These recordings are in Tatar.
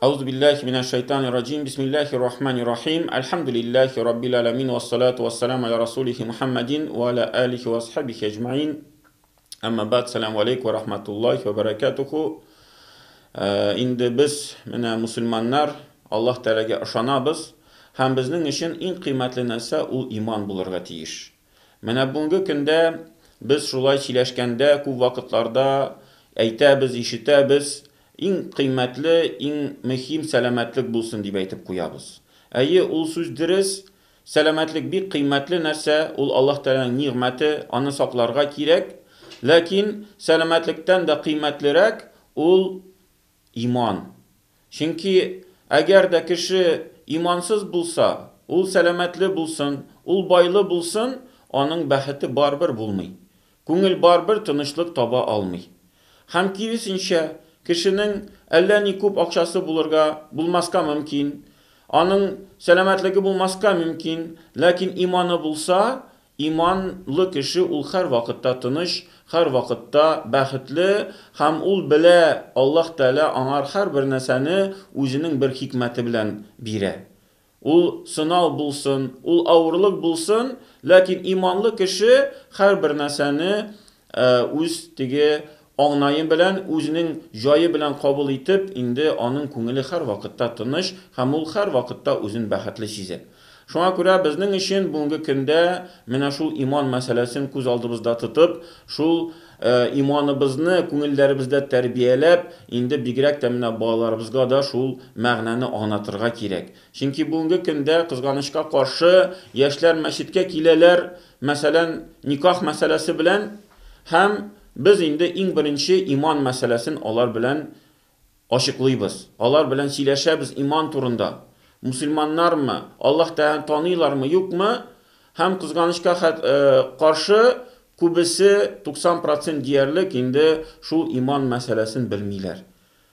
Euzu billahi mineşşeytanirracim. Bismillahirrahmanirrahim. Elhamdülillahi rabbil alamin ve salatu vesselam ala rasulih Muhammedin ve ala alihi ve ashabihi ecmaîn. Amma ba'd. Selamun aleyküm ve rahmetullahi ve berekatuhu. Indi biz mine musulmanlar Allah Teala'ga ышанабыз. Hem bizning için eng qiymatli narsa ul iman bulurga tiyish. Mana bungi kunda biz shulay сөйләшкәндә күп вакытларда әйтәбез, ишетәбез, eng qiymatli, eng muhim salomatlik bulsun deb aytib qo'yamiz. Ул сүз дөрес, salomatlik бик qiymatli narsa, ул Alloh Taolaning ne'mati, аны saqlarga kerak. Lakin salomatlikdan da qiymatliroq ул iman. Chunki agarda kishi imansız bulsa, ул salomatli bulsun, ул байлы bulsun, onun baxti baribir bo'lmay. Ko'ngil baribir tinchlik topa olmay. Ham kirisincha kishining allani ko'p aqchasi bulmaska mumkin, onun salomatligi bulmaska mumkin, lakin imoni bulsa, imonli kishi ul har vaqtda tinch, har vaqtda baxtli, ham ul bila Alloh Taala anar har bir narsani o'zining bir hikmati bilan bira. Ул сынау булсын, ул авырлык булсын, ләкин иманлы кеше һәр бер нәрсәне үз теге аңнайы белән, үзенең җае белән кабул итеп, инде аның күңеле һәр вакытта тыныч, һәм ул һәр вакытта үзен бәхетле сизә. Шуңа күрә безнең өчен бүгенге көндә менә шул иман мәсьәләсен күз алдыбызда тотып, шул иманыбызны күңелләребездә тәрбияләп, инде бигрәк тә менә балаларыбызга да шул мәгънәне аңлатырга кирәк. Чөнки бүгенге көндә кызганычка каршы яшьләр мәчеткә киләләр, мәсәлән, никах мәсьәләсе белән, һәм без инде иң беренче иман мәсьәләсен алар белән ачыклыйбыз. Алар белән сөйләшәбез иман турында. Musulmanlarmı, Allah tanıylarmı, yok mu? Hem kızganışka karşı kubisi 90% diyerlik indi şu iman meselesini bilmiler.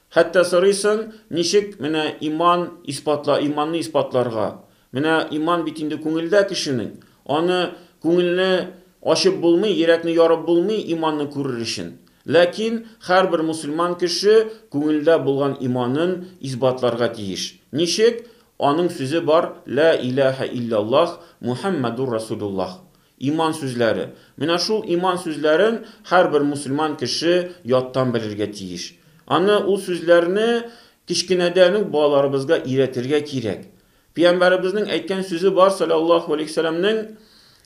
Hatta soruyorsun, nişik mene imanını ispatlarga. Mene iman bitinde kungilde kişinin. Onu kungilini aşıp bulmayı, yerekni yarıp bulmayı imanını kurur işin. Lakin her bir Müslüman kişi kungilde bulgan imanın ispatlarga tiyiş. Nişik? Onun sözü var, La ilahe illallah Muhammedur Resulullah. İman sözleri. Mina şul iman sözlerin her bir Müslüman kişi yattan bilirge tiyiş. Anı o sözlerini kişkinedeni bağlarımızga iretirge kirek. Peygamberimizin aytgan sözü var sallallahu aleyhi ve sellem'nin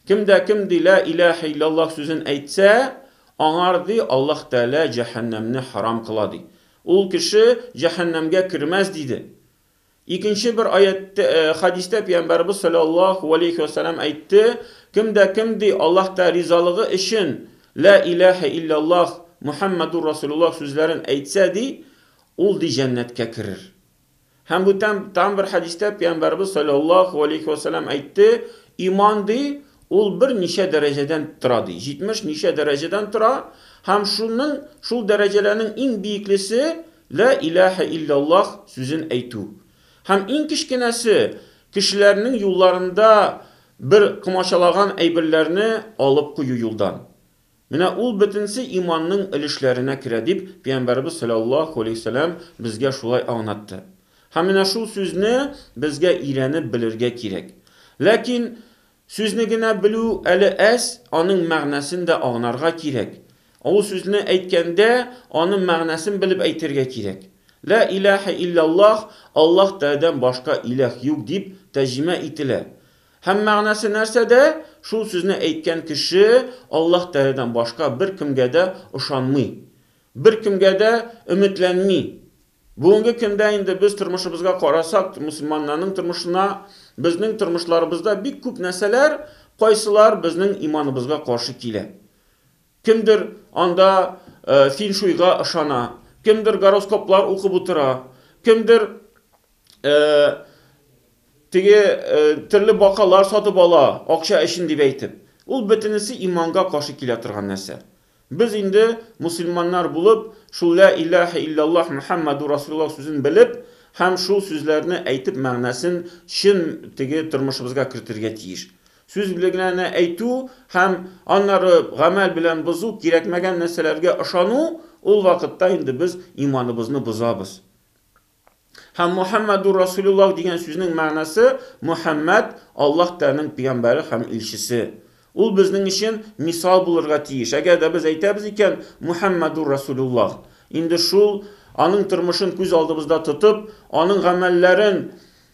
kimde La ilahe illallah sözün aytsa, anardı Allah Teala cehennemni haram kıladı. Ol kişi cehennemge kirmez dedi. İkinci bir ayette, hadiste Peygamberimiz sallallahu aleyhi ve sellem aytti. Kimde Allah Teala rizalığı için La ilahe illallah Muhammedur Resulullah sözlerin aytsadi, ol di cennetke kirir. Hem bu tam bir hadiste Peygamberimiz sallallahu aleyhi ve sellem aytti. İman di, ol bir nişe dereceden tıradı. 70 nişe dereceden tıra. Hem şul derecelerinin en büyüklisi La ilahe illallah sözün aytu. Hem en kişkinesi kişilerinin yollarında bir kımaşalagan eybirlerini alıp koyu yoldan. Mine ul bitinsi imanının ilişlerine kiredip Peygamberimiz sallallahu aleyhi ve sellem bizge şulay anlattı. Hem mine şu sözünü bizge iğrenip bilirge kirek. Lakin sözünü gine bilu eli es, onun mağnasını da anlarga kirek. O sözünü aytkende onun mağnasını bilip aytirge kirek. La ilahe illallah Allah Teala'dan başka ilah yok deyip tercüme etile. Hem ma'nası nerse de şu sözünü aytgan kişi Allah Teala'dan başka bir kimge de ışanmay. Bir kimge de ümitlenmay. Bugünkü kunda indi biz turmuşimizga qarasak, musulmonlarning turmushina, bizning turmushlarimizda bir ko'p narsalar qaysilar bizning imonimizga qarshi keladi. Kimdir anda fil shuyga ishona, kimdir goroskoplar o'qib o'tira, kimdir turli baqalar sotib ola, aqsha ishin deb aytib. Ul bitinisi imonga qarshi kelaturgan narsa. Biz endi musulmonlar bo'lib, shu la ilaha illalloh Muhammedur Rasululloh so'zini bilib, ham shu so'zlarni aytib ma'nosini shin turmushimizga kiritirga tiyish. Söz bilan aytu ham onları amal bilan buzuq kerakmagan narsalarga ishonu, ul vaqtda endi biz imonimizni buzamiz. Һәм Мухаммаdur Расулуллах дигән сүзнең мәгънәсе Мухаммад Аллаһ Тәгаләнең пәйгамбәре һәм илчесе. Ул безнең өчен мисал булырга тиеш. Әгәр дә без әйтәбез икән Мухаммаdur Расулуллах, инде шул аның тормышын күз алдыбызда тотып, аның гамәлләрен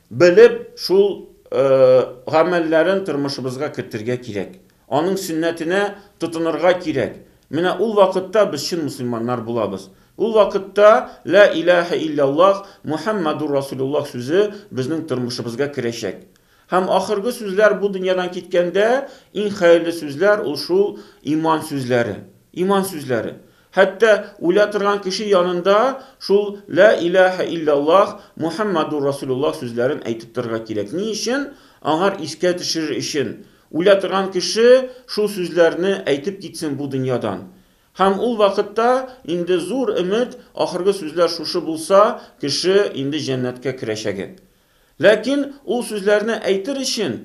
белеп, шул гамәлләрен тормышыбызга кертергә кирәк. Аның сөннәтенә тотынырга кирәк. Менә ул вакытта без чын мусульманнар булабыз. Ул вакытта ла илаха илляллах Мухаммаdur Расулуллах сүзе безнең тормышыбызга керәчәк. Һәм ахыргы сүзләр бу дөньядан киткәндә иң хәерле сүзләр ул шул иман сүзләре. Иман сүзләре. Хәтта уйла торган кеше янында шул ла илаха илляллах Мухаммаdur Расулуллах сүзләрен әйтеп торырга кирәк. Ни өчен? Аңар искә төшерер өчен. Уйла торган кеше шул сүзләрне әйтеп китсен бу дөньядан. Һәм ул вакытта инде зур өмет, ахыргы сүзләр шушы булса, кеше инде җәннәткә керәчәге. Ләкин ул сүзләрне әйтер өчен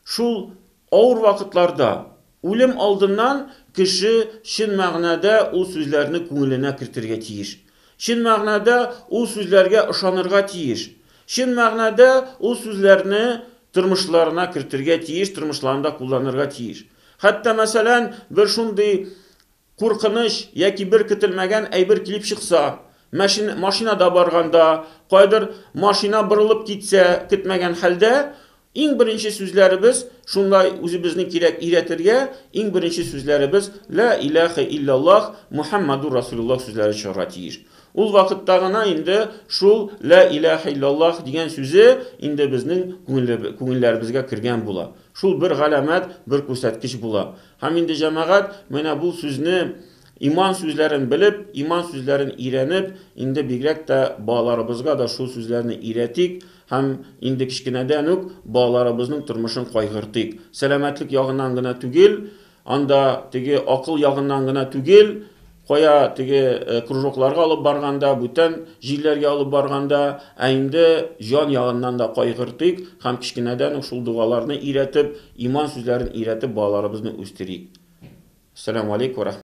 шул авыр вакытларда, үлем алдыннан кеше чын мәгънәдә ул сүзләрне күңеленә кертергә тиеш. Чын мәгънәдә ул сүзләргә ышанырга тиеш. Чын мәгънәдә ул сүзләрне тормышларына кертергә тиеш, тормышларында кулланырга тиеш. Хәтта мәсәлән, бер шундый куркыныч яки бер көтелмәгән әйбер килеп чыкса, машинада барганда, кайдыр машина борылып китсә, көтмәгән хәлдә, иң беренче сүзләребез, шундай үзебезне кирәк өйрәтергә, иң беренче сүзләребез ла илаха илляллах Мухаммаdur Расулуллах сүзләре чыгарга тиеш. Ул вакытта гына инде шул ла илаха илляллах дигән сүзе инде безнең күңелләребезгә кергән була. Шул бер галәмәт, бер күрсәткеч була. Һәм инде җәмәгать менә бу сүзне иман сүзләрен белеп, иман сүзләрен өйрәнеп, инде бигрәк тә балаларыбызга да шул сүзләрне өйрәтик һәм инде кичкенәдән үк балаларыбызның тормышын кайгыртыйк. Сәламәтлек ягыннан гына түгел, анда теге акыл ягыннан гына түгел, кая теге кружокларга алып барганда, бүтән җилләргә алып барганда, инде җан ягыннан да кайгыртыйк һәм кичкенәдән үк шул дугаларны өйрәтеп, иман сүзләрен өйрәтеп балаларыбызны үстерик. Ассаламу алейкум.